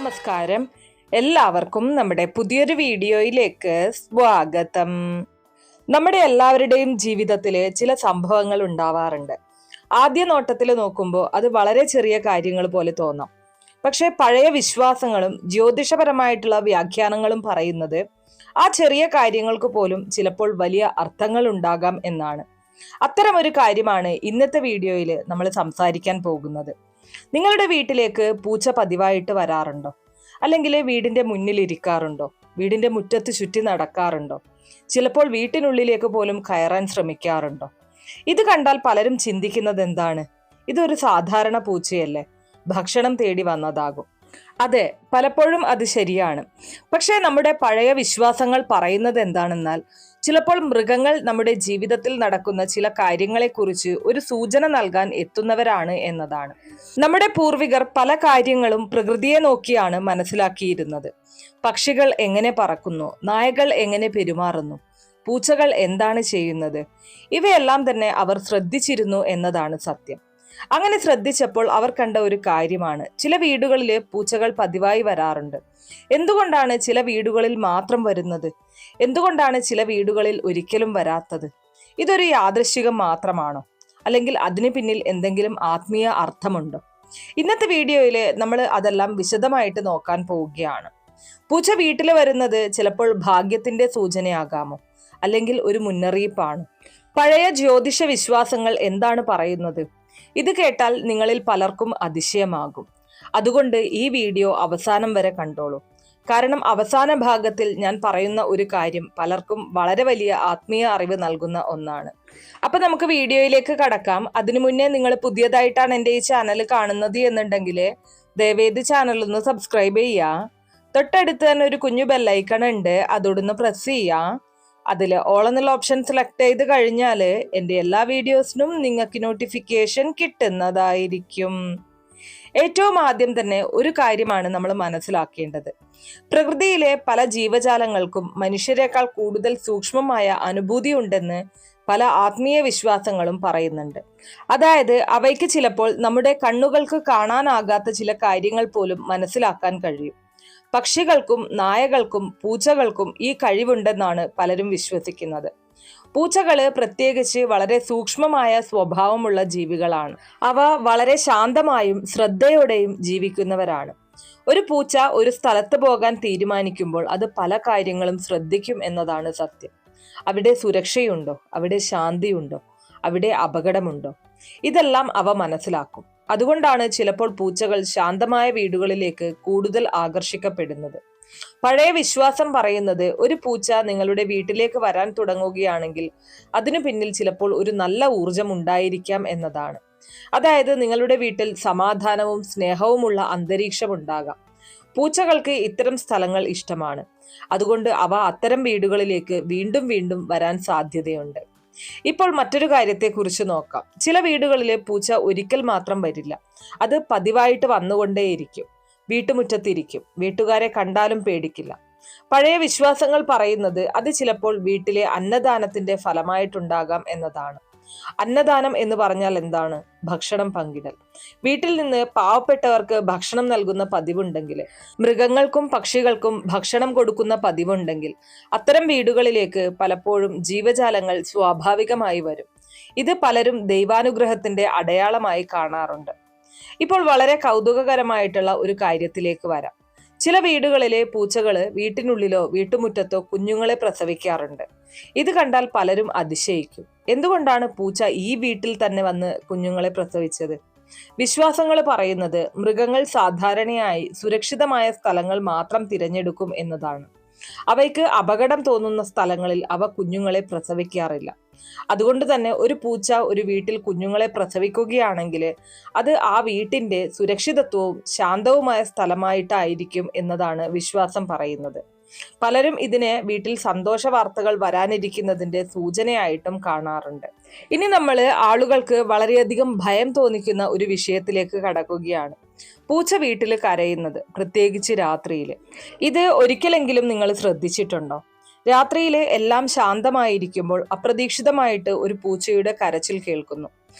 നമസ്കാരം. എല്ലാവർക്കും നമ്മുടെ പുതിയൊരു വീഡിയോയിലേക്ക് സ്വാഗതം. നമ്മുടെ എല്ലാവരുടെയും ജീവിതത്തിൽ ചില സംഭവങ്ങൾ ഉണ്ടാവാറുണ്ട്. ആദ്യ നോട്ടത്തിൽ നോക്കുമ്പോൾ അത് വളരെ ചെറിയ കാര്യങ്ങൾ പോലെ തോന്നാം. പക്ഷെ പഴയ വിശ്വാസങ്ങളും ജ്യോതിഷപരമായിട്ടുള്ള വ്യാഖ്യാനങ്ങളും പറയുന്നത് ആ ചെറിയ കാര്യങ്ങൾക്ക് പോലും ചിലപ്പോൾ വലിയ അർത്ഥങ്ങൾ ഉണ്ടാകാം എന്നാണ്. അത്തരമൊരു കാര്യമാണ് ഇന്നത്തെ വീഡിയോയിൽ നമ്മൾ സംസാരിക്കാൻ പോകുന്നത്. നിങ്ങളുടെ വീട്ടിലേക്ക് പൂച്ച പതിവായിട്ട് വരാറുണ്ടോ? അല്ലെങ്കിൽ വീടിന്റെ മുന്നിൽ ഇരിക്കാറുണ്ടോ? വീടിന്റെ മുറ്റത്ത് ചുറ്റി നടക്കാറുണ്ടോ? ചിലപ്പോൾ വീട്ടിനുള്ളിലേക്ക് പോലും കയറാൻ ശ്രമിക്കാറുണ്ടോ? ഇത് കണ്ടാൽ പലരും ചിന്തിക്കുന്നത് എന്താണ്? ഇതൊരു സാധാരണ പൂച്ചയല്ലേ, ഭക്ഷണം തേടി വന്നതാകും. അതെ, പലപ്പോഴും അത് ശരിയാണ്. പക്ഷേ നമ്മുടെ പഴയ വിശ്വാസങ്ങൾ പറയുന്നത് എന്താണെന്നാൽ ചിലപ്പോൾ മൃഗങ്ങൾ നമ്മുടെ ജീവിതത്തിൽ നടക്കുന്ന ചില കാര്യങ്ങളെക്കുറിച്ച് ഒരു സൂചന നൽകാൻ എത്തുന്നവരാണ് എന്നതാണ്. നമ്മുടെ പൂർവികർ പല കാര്യങ്ങളും പ്രകൃതിയെ നോക്കിയാണ് മനസ്സിലാക്കിയിരുന്നത്. പക്ഷികൾ എങ്ങനെ പറക്കുന്നു, നായകൾ എങ്ങനെ പെരുമാറുന്നു, പൂച്ചകൾ എന്താണ് ചെയ്യുന്നത്, ഇവയെല്ലാം തന്നെ അവർ ശ്രദ്ധിച്ചിരുന്നു എന്നതാണ് സത്യം. അങ്ങനെ ശ്രദ്ധിച്ചപ്പോൾ അവർ കണ്ട ഒരു കാര്യമാണ്, ചില വീടുകളിൽ പൂച്ചകൾ പതിവായി വരാറുണ്ട്. എന്തുകൊണ്ടാണ് ചില വീടുകളിൽ മാത്രം വരുന്നത്? എന്തുകൊണ്ടാണ് ചില വീടുകളിൽ ഒരിക്കലും വരാത്തത്? ഇതൊരു യാദൃശ്ചികം മാത്രമാണോ? അല്ലെങ്കിൽ അതിന് പിന്നിൽ എന്തെങ്കിലും ആത്മീയ അർത്ഥമുണ്ടോ? ഇന്നത്തെ വീഡിയോയിൽ നമ്മൾ അതെല്ലാം വിശദമായിട്ട് നോക്കാൻ പോവുകയാണ്. പൂച്ച വീട്ടിൽ വരുന്നത് ചിലപ്പോൾ ഭാഗ്യത്തിന്റെ സൂചനയാകാമോ? അല്ലെങ്കിൽ ഒരു മുന്നറിയിപ്പാണ്? പഴയ ജ്യോതിഷ വിശ്വാസങ്ങൾ എന്താണ് പറയുന്നത്? ഇത് കേട്ടാൽ നിങ്ങളിൽ പലർക്കും അതിശയമാകും. അതുകൊണ്ട് ഈ വീഡിയോ അവസാനം വരെ കണ്ടോളൂ. കാരണം അവസാന ഭാഗത്തിൽ ഞാൻ പറയുന്ന ഒരു കാര്യം പലർക്കും വളരെ വലിയ ആത്മീയ അറിവ് നൽകുന്ന ഒന്നാണ്. അപ്പൊ നമുക്ക് വീഡിയോയിലേക്ക് കടക്കാം. അതിനു മുന്നേ നിങ്ങൾ പുതിയതായിട്ടാണ് എൻ്റെ ഈ ചാനൽ കാണുന്നത് എന്നുണ്ടെങ്കിൽ ദയവേത് ചാനൽ ഒന്ന് സബ്സ്ക്രൈബ് ചെയ്യുക. തൊട്ടടുത്ത് തന്നെ ഒരു കുഞ്ഞു ബെല്ലൈക്കൺ ഉണ്ട്, അതോടൊന്ന് പ്രസ് ചെയ്യുക. അതിൽ ഓൾ എന്നുള്ള ഓപ്ഷൻ സെലക്ട് ചെയ്ത് കഴിഞ്ഞാൽ എൻ്റെ എല്ലാ വീഡിയോസിനും നിങ്ങൾക്ക് നോട്ടിഫിക്കേഷൻ കിട്ടുന്നതായിരിക്കും. ഏറ്റവും ആദ്യം തന്നെ ഒരു കാര്യമാണ് നമ്മൾ മനസ്സിലാക്കേണ്ടത്. പ്രകൃതിയിലെ പല ജീവജാലങ്ങൾക്കും മനുഷ്യരെക്കാൾ കൂടുതൽ സൂക്ഷ്മമായ അനുഭൂതി ഉണ്ടെന്ന് പല ആത്മീയ വിശ്വാസങ്ങളും പറയുന്നുണ്ട്. അതായത് അവയ്ക്ക് ചിലപ്പോൾ നമ്മുടെ കണ്ണുകൾക്ക് കാണാനാകാത്ത ചില കാര്യങ്ങൾ പോലും മനസ്സിലാക്കാൻ കഴിയും. പക്ഷികൾക്കും നായകൾക്കും പൂച്ചകൾക്കും ഈ കഴിവുണ്ടെന്നാണ് പലരും വിശ്വസിക്കുന്നത്. പൂച്ചകള് പ്രത്യേകിച്ച് വളരെ സൂക്ഷ്മമായ സ്വഭാവമുള്ള ജീവികളാണ്. അവ വളരെ ശാന്തമായും ശ്രദ്ധയോടെയും ജീവിക്കുന്നവരാണ്. ഒരു പൂച്ച ഒരു സ്ഥലത്ത് പോകാൻ തീരുമാനിക്കുമ്പോൾ അത് പല കാര്യങ്ങളും ശ്രദ്ധിക്കും എന്നതാണ് സത്യം. അവിടെ സുരക്ഷയുണ്ടോ? അവിടെ ശാന്തിയുണ്ടോ? അവിടെ അപകടമുണ്ടോ? ഇതെല്ലാം അവ മനസ്സിലാക്കും. അതുകൊണ്ടാണ് ചിലപ്പോൾ പൂച്ചകൾ ശാന്തമായ വീടുകളിലേക്ക് കൂടുതൽ ആകർഷിക്കപ്പെടുന്നത്. പഴയ വിശ്വാസം പറയുന്നത് ഒരു പൂച്ച നിങ്ങളുടെ വീട്ടിലേക്ക് വരാൻ തുടങ്ങുകയാണെങ്കിൽ അതിനു പിന്നിൽ ചിലപ്പോൾ ഒരു നല്ല ഊർജം ഉണ്ടായിരിക്കാം എന്നതാണ്. അതായത് നിങ്ങളുടെ വീട്ടിൽ സമാധാനവും സ്നേഹവുമുള്ള അന്തരീക്ഷം ഉണ്ടാകാം. പൂച്ചകൾക്ക് ഇത്തരം സ്ഥലങ്ങൾ ഇഷ്ടമാണ്. അതുകൊണ്ട് അവ അത്തരം വീടുകളിലേക്ക് വീണ്ടും വീണ്ടും വരാൻ സാധ്യതയുണ്ട്. ഇപ്പോൾ മറ്റൊരു കാര്യത്തെക്കുറിച്ച് നോക്കാം. ചില വീടുകളിലെ പൂച്ച ഒരിക്കൽ മാത്രം വരില്ല, അത് പതിവായിട്ട് വന്നുകൊണ്ടേയിരിക്കും. വീട്ടുമുറ്റത്തിരിക്കും, വീട്ടുകാരെ കണ്ടാലും പേടിക്കില്ല. പഴയ വിശ്വാസങ്ങൾ പറയുന്നത് അത് ചിലപ്പോൾ വീട്ടിലെ അന്നദാനത്തിന്റെ ഫലമായിട്ടുണ്ടാകാം എന്നതാണ്. അന്നദാനം എന്ന് പറഞ്ഞാൽ എന്താണ്? ഭക്ഷണം പങ്കിടൽ. വീട്ടിൽ നിന്ന് പാവപ്പെട്ടവർക്ക് ഭക്ഷണം നൽകുന്ന പതിവുണ്ടെങ്കിൽ, മൃഗങ്ങൾക്കും പക്ഷികൾക്കും ഭക്ഷണം കൊടുക്കുന്ന പതിവുണ്ടെങ്കിൽ അത്തരം വീടുകളിലേക്ക് പലപ്പോഴും ജീവജാലങ്ങൾ സ്വാഭാവികമായി വരും. ഇത് പലരും ദൈവാനുഗ്രഹത്തിന്റെ അടയാളമായി കാണാറുണ്ട്. ഇപ്പോൾ വളരെ കൗതുകകരമായിട്ടുള്ള ഒരു കാര്യത്തിലേക്ക് വരാം. ചില വീടുകളിലെ പൂച്ചകള് വീട്ടിനുള്ളിലോ വീട്ടുമുറ്റത്തോ കുഞ്ഞുങ്ങളെ പ്രസവിക്കാറുണ്ട്. ഇത് കണ്ടാൽ പലരും അതിശയിക്കും. എന്തുകൊണ്ടാണ് പൂച്ച ഈ വീട്ടിൽ തന്നെ വന്ന് കുഞ്ഞുങ്ങളെ പ്രസവിച്ചത്? വിശ്വാസങ്ങൾ പറയുന്നത് മൃഗങ്ങൾ സാധാരണയായി സുരക്ഷിതമായ സ്ഥലങ്ങൾ മാത്രം തിരഞ്ഞെടുക്കും എന്നതാണ്. അവയ്ക്ക് അപകടം തോന്നുന്ന സ്ഥലങ്ങളിൽ അവ കുഞ്ഞുങ്ങളെ പ്രസവിക്കാറില്ല. അതുകൊണ്ട് തന്നെ ഒരു പൂച്ച ഒരു വീട്ടിൽ കുഞ്ഞുങ്ങളെ പ്രസവിക്കുകയാണെങ്കിൽ അത് ആ വീട്ടിന്റെ സുരക്ഷിതത്വവും ശാന്തവുമായ സ്ഥലമായിട്ടായിരിക്കും എന്നതാണ് വിശ്വാസം പറയുന്നത്. പലരും ഇതിനെ വീട്ടിൽ സന്തോഷ വാർത്തകൾ വരാനിരിക്കുന്നതിന്റെ സൂചനയായിട്ടും കാണാറുണ്ട്. ഇനി നമ്മൾ ആളുകൾക്ക് വളരെയധികം ഭയം തോന്നിക്കുന്ന ഒരു വിഷയത്തിലേക്ക് കടക്കുകയാണ്. പൂച്ച വീട്ടിൽ കരയുന്നത്, പ്രത്യേകിച്ച് രാത്രിയിൽ. ഇത് ഒരിക്കലെങ്കിലും നിങ്ങൾ ശ്രദ്ധിച്ചിട്ടുണ്ടോ? രാത്രിയിൽ എല്ലാം ശാന്തമായിരിക്കുമ്പോൾ അപ്രതീക്ഷിതമായിട്ട് ഒരു പൂച്ചയുടെ കരച്ചിൽ കേൾക്കുന്നു.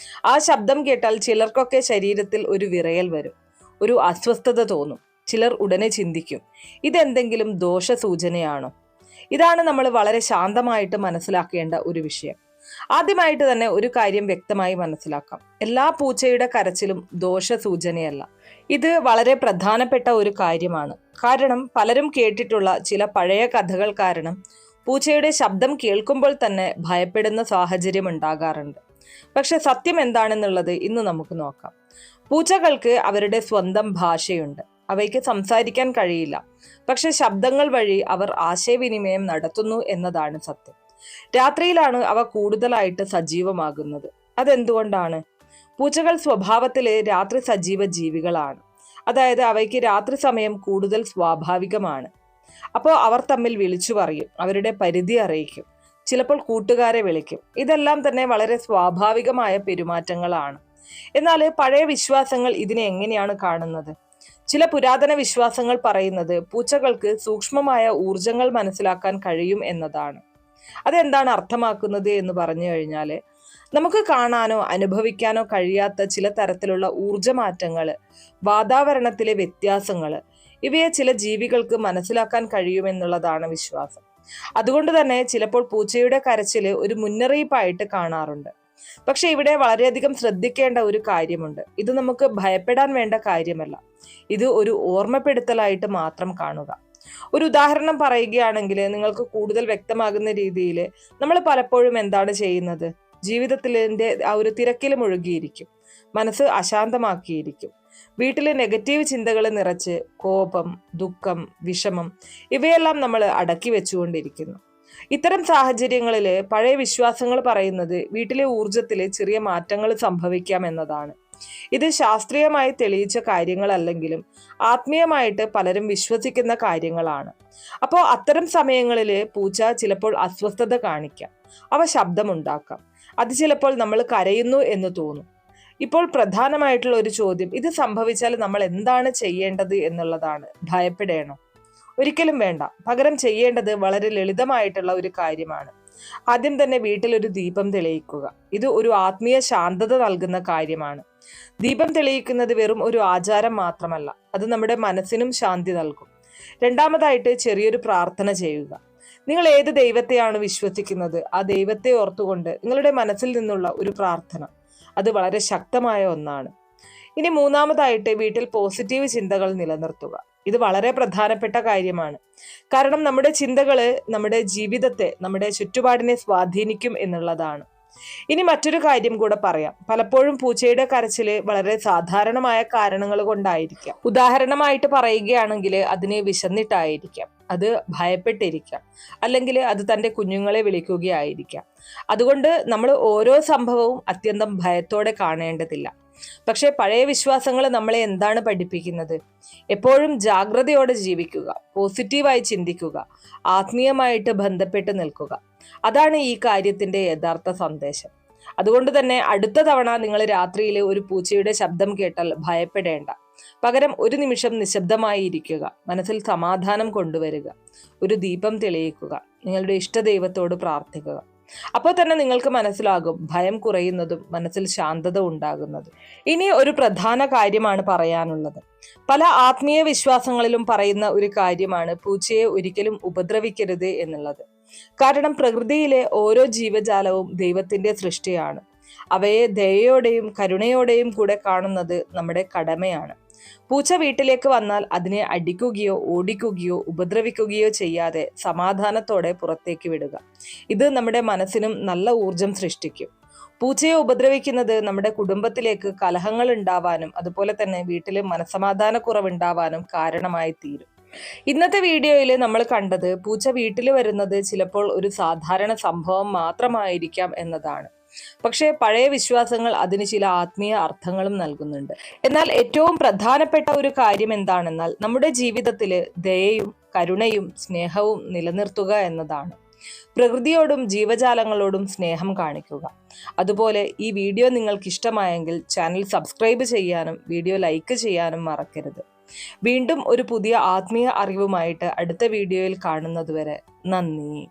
ആ ശബ്ദം കേട്ടാൽ ചിലർക്കൊക്കെ ശരീരത്തിൽ ഒരു വിറയൽ വരും, ഒരു അസ്വസ്ഥത തോന്നും. ചിലർ ഉടനെ ചിന്തിക്കും, ഇതെന്തെങ്കിലും ദോഷ സൂചനയാണോ? ഇതാണ് നമ്മൾ വളരെ ശാന്തമായിട്ട് മനസ്സിലാക്കേണ്ട ഒരു വിഷയം. ആദ്യമായിട്ട് തന്നെ ഒരു കാര്യം വ്യക്തമായി മനസ്സിലാക്കാം. എല്ലാ പൂച്ചയുടെ കരച്ചിലും ദോഷ സൂചനയല്ല. ഇത് വളരെ പ്രധാനപ്പെട്ട ഒരു കാര്യമാണ്. കാരണം പലരും കേട്ടിട്ടുള്ള ചില പഴയ കഥകൾ കാരണം പൂച്ചയുടെ ശബ്ദം കേൾക്കുമ്പോൾ തന്നെ ഭയപ്പെടുന്ന സാഹചര്യം ഉണ്ടാകാറുണ്ട്. പക്ഷെ സത്യം എന്താണെന്നുള്ളത് ഇന്ന് നമുക്ക് നോക്കാം. പൂച്ചകൾക്ക് അവരുടെ സ്വന്തം ഭാഷയുണ്ട്. അവയ്ക്ക് സംസാരിക്കാൻ കഴിയില്ല, പക്ഷെ ശബ്ദങ്ങൾ വഴി അവർ ആശയവിനിമയം നടത്തുന്നു എന്നതാണ് സത്യം. രാത്രിയിലാണ് അവ കൂടുതലായിട്ട് സജീവമാകുന്നത്. അതെന്തുകൊണ്ടാണ്? പൂച്ചകൾ സ്വഭാവത്തില് രാത്രി സജീവ ജീവികളാണ്. അതായത് അവയ്ക്ക് രാത്രി സമയം കൂടുതൽ സ്വാഭാവികമാണ്. അപ്പോൾ അവർ തമ്മിൽ വിളിച്ചു പറയും, അവരുടെ പരിധി അറിയിക്കും, ചിലപ്പോൾ കൂട്ടുകാരെ വിളിക്കും. ഇതെല്ലാം തന്നെ വളരെ സ്വാഭാവികമായ പെരുമാറ്റങ്ങളാണ്. എന്നാൽ പഴയ വിശ്വാസങ്ങൾ ഇതിനെ എങ്ങനെയാണ് കാണുന്നത്? ചില പുരാതന വിശ്വാസങ്ങൾ പറയുന്നത് പൂച്ചകൾക്ക് സൂക്ഷ്മമായ ഊർജങ്ങൾ മനസ്സിലാക്കാൻ കഴിയും എന്നതാണ്. അതെന്താണ് അർത്ഥമാക്കുന്നത് എന്ന് പറഞ്ഞു കഴിഞ്ഞാൽ, നമുക്ക് കാണാനോ അനുഭവിക്കാനോ കഴിയാത്ത ചില തരത്തിലുള്ള ഊർജമാറ്റങ്ങള്, വാതാവരണത്തിലെ വ്യത്യാസങ്ങള്, ഇവയെ ചില ജീവികൾക്ക് മനസ്സിലാക്കാൻ കഴിയുമെന്നുള്ളതാണ് വിശ്വാസം. അതുകൊണ്ട് തന്നെ ചിലപ്പോൾ പൂച്ചയുടെ കരച്ചില് ഒരു മുന്നറിയിപ്പായിട്ട് കാണാറുണ്ട്. പക്ഷെ ഇവിടെ വളരെയധികം ശ്രദ്ധിക്കേണ്ട ഒരു കാര്യമുണ്ട്. ഇത് നമുക്ക് ഭയപ്പെടാൻ വേണ്ട കാര്യമല്ല. ഇത് ഒരു ഓർമ്മപ്പെടുത്തലായിട്ട് മാത്രം കാണുക. ഒരു ഉദാഹരണം പറയുകയാണെങ്കിൽ നിങ്ങൾക്ക് കൂടുതൽ വ്യക്തമാകുന്ന രീതിയിൽ, നമ്മൾ പലപ്പോഴും എന്താണ് ചെയ്യുന്നത്? ജീവിതത്തിൻ്റെ ആ ഒരു തിരക്കിൽ മുഴുകിയിരിക്കും, മനസ്സ് അശാന്തമാക്കിയിരിക്കും, വീട്ടിൽ നെഗറ്റീവ് ചിന്തകൾ നിറച്ച് കോപം, ദുഃഖം, വിഷമം ഇവയെല്ലാം നമ്മൾ അടക്കി വെച്ചുകൊണ്ടിരിക്കുന്നു. ഇത്തരം സാഹചര്യങ്ങളിൽ പഴയ വിശ്വാസങ്ങൾ പറയുന്നത് വീട്ടിലെ ഊർജത്തിൽ ചെറിയ മാറ്റങ്ങൾ സംഭവിക്കാം എന്നതാണ്. ഇത് ശാസ്ത്രീയമായി തെളിയിച്ച കാര്യങ്ങളല്ലെങ്കിലും ആത്മീയമായിട്ട് പലരും വിശ്വസിക്കുന്ന കാര്യങ്ങളാണ്. അപ്പോൾ അത്തരം സമയങ്ങളിൽ പൂച്ച ചിലപ്പോൾ അസ്വസ്ഥത കാണിക്കാം, അവ ശബ്ദമുണ്ടാക്കാം, അത് ചിലപ്പോൾ നമ്മൾ കരയുന്നു എന്ന് തോന്നും. ഇപ്പോൾ പ്രധാനമായിട്ടുള്ള ഒരു ചോദ്യം, ഇത് സംഭവിച്ചാൽ നമ്മൾ എന്താണ് ചെയ്യേണ്ടത് എന്നുള്ളതാണ്. ഭയപ്പെടേണോ? ഒരിക്കലും വേണ്ട. പകരം ചെയ്യേണ്ടത് വളരെ ലളിതമായിട്ടുള്ള ഒരു കാര്യമാണ്. ആദ്യം തന്നെ വീട്ടിലൊരു ദീപം തെളിയിക്കുക. ഇത് ഒരു ആത്മീയ ശാന്തത നൽകുന്ന കാര്യമാണ്. ദീപം തെളിയിക്കുന്നത് വെറും ഒരു ആചാരം മാത്രമല്ല, അത് നമ്മുടെ മനസ്സിനും ശാന്തി നൽകും. രണ്ടാമതായിട്ട് ചെറിയൊരു പ്രാർത്ഥന ചെയ്യുക. നിങ്ങൾ ഏത് ദൈവത്തെയാണ് വിശ്വസിക്കുന്നത്, ആ ദൈവത്തെ ഓർത്തുകൊണ്ട് നിങ്ങളുടെ മനസ്സിൽ നിന്നുള്ള ഒരു പ്രാർത്ഥന, അത് വളരെ ശക്തമായ ഒന്നാണ്. ഇനി മൂന്നാമതായിട്ട് വീട്ടിൽ പോസിറ്റീവ് ചിന്തകൾ നിലനിർത്തുക. ഇത് വളരെ പ്രധാനപ്പെട്ട കാര്യമാണ്. കാരണം നമ്മുടെ ചിന്തകള് നമ്മുടെ ജീവിതത്തെ, നമ്മുടെ ചുറ്റുപാടിനെ സ്വാധീനിക്കും എന്നുള്ളതാണ്. ഇനി മറ്റൊരു കാര്യം കൂടെ പറയാം. പലപ്പോഴും പൂച്ചയുടെ കരച്ചില് വളരെ സാധാരണമായ കാരണങ്ങൾ കൊണ്ടായിരിക്കാം. ഉദാഹരണമായിട്ട് പറയുകയാണെങ്കിൽ അതിനെ വിശന്നിട്ടായിരിക്കാം, അത് ഭയപ്പെട്ടിരിക്കാം, അല്ലെങ്കിൽ അത് തൻ്റെ കുഞ്ഞുങ്ങളെ വിളിക്കുകയായിരിക്കാം. അതുകൊണ്ട് നമ്മൾ ഓരോ സംഭവവും അത്യന്തം ഭയത്തോടെ കാണേണ്ടതില്ല. പക്ഷെ പഴയ വിശ്വാസങ്ങൾ നമ്മളെ എന്താണ് പഠിപ്പിക്കുന്നത്? എപ്പോഴും ജാഗ്രതയോടെ ജീവിക്കുക, പോസിറ്റീവായി ചിന്തിക്കുക, ആത്മീയമായിട്ട് ബന്ധപ്പെട്ട് നിൽക്കുക. അതാണ് ഈ കാര്യത്തിന്റെ യഥാർത്ഥ സന്ദേശം. അതുകൊണ്ട് തന്നെ അടുത്ത തവണ നിങ്ങൾ രാത്രിയിൽ ഒരു പൂച്ചയുടെ ശബ്ദം കേട്ടാൽ ഭയപ്പെടേണ്ട. പകരം ഒരു നിമിഷം നിശബ്ദമായി ഇരിക്കുക, മനസ്സിൽ സമാധാനം കൊണ്ടുവരിക, ഒരു ദീപം തെളിയിക്കുക, നിങ്ങളുടെ ഇഷ്ടദൈവത്തോട് പ്രാർത്ഥിക്കുക. അപ്പോൾ തന്നെ നിങ്ങൾക്ക് മനസ്സിലാകും ഭയം കുറയുന്നതും മനസ്സിൽ ശാന്തത ഉണ്ടാകുന്നതും. ഇനി ഒരു പ്രധാന കാര്യമാണ് പറയാനുള്ളത്. പല ആത്മീയ വിശ്വാസങ്ങളിലും പറയുന്ന ഒരു കാര്യമാണ് പൂച്ചയെ ഒരിക്കലും ഉപദ്രവിക്കരുത് എന്നുള്ളത്. കാരണം പ്രകൃതിയിലെ ഓരോ ജീവജാലവും ദൈവത്തിന്റെ സൃഷ്ടിയാണ്. അവയെ ദയയോടെയും കരുണയോടെയും കൂടെ കാണുന്നത് നമ്മുടെ കടമയാണ്. പൂച്ച വീട്ടിലേക്ക് വന്നാൽ അതിനെ അടിക്കുകയോ ഓടിക്കുകയോ ഉപദ്രവിക്കുകയോ ചെയ്യാതെ സമാധാനത്തോടെ പുറത്തേക്ക് വിടുക. ഇത് നമ്മുടെ മനസ്സിനും നല്ല ഊർജം സൃഷ്ടിക്കും. പൂച്ചയെ ഉപദ്രവിക്കുന്നത് നമ്മുടെ കുടുംബത്തിലേക്ക് കലഹങ്ങൾ ഉണ്ടാവാനും അതുപോലെ തന്നെ വീട്ടിൽ മനസമാധാനക്കുറവുണ്ടാവാനും കാരണമായി തീരും. ഇന്നത്തെ വീഡിയോയിൽ നമ്മൾ കണ്ടത് പൂച്ച വീട്ടിൽ വരുന്നത് ചിലപ്പോൾ ഒരു സാധാരണ സംഭവം മാത്രമായിരിക്കാം എന്നതാണ്. പക്ഷേ പഴയ വിശ്വാസങ്ങൾ അതിന് ചില ആത്മീയ അർത്ഥങ്ങളും നൽകുന്നുണ്ട്. എന്നാൽ ഏറ്റവും പ്രധാനപ്പെട്ട ഒരു കാര്യം എന്താണെന്നാൽ നമ്മുടെ ജീവിതത്തിൽ ദയയും കരുണയും സ്നേഹവും നിലനിർത്തുക എന്നതാണ്. പ്രകൃതിയോടും ജീവജാലങ്ങളോടും സ്നേഹം കാണിക്കുക. അതുപോലെ ഈ വീഡിയോ നിങ്ങൾക്ക് ഇഷ്ടമായെങ്കിൽ ചാനൽ സബ്സ്ക്രൈബ് ചെയ്യാനും വീഡിയോ ലൈക്ക് ചെയ്യാനും മറക്കരുത്. വീണ്ടും ഒരു പുതിയ ആത്മീയ അറിവുമായിട്ട് അടുത്ത വീഡിയോയിൽ കാണുന്നതുവരെ നന്ദി.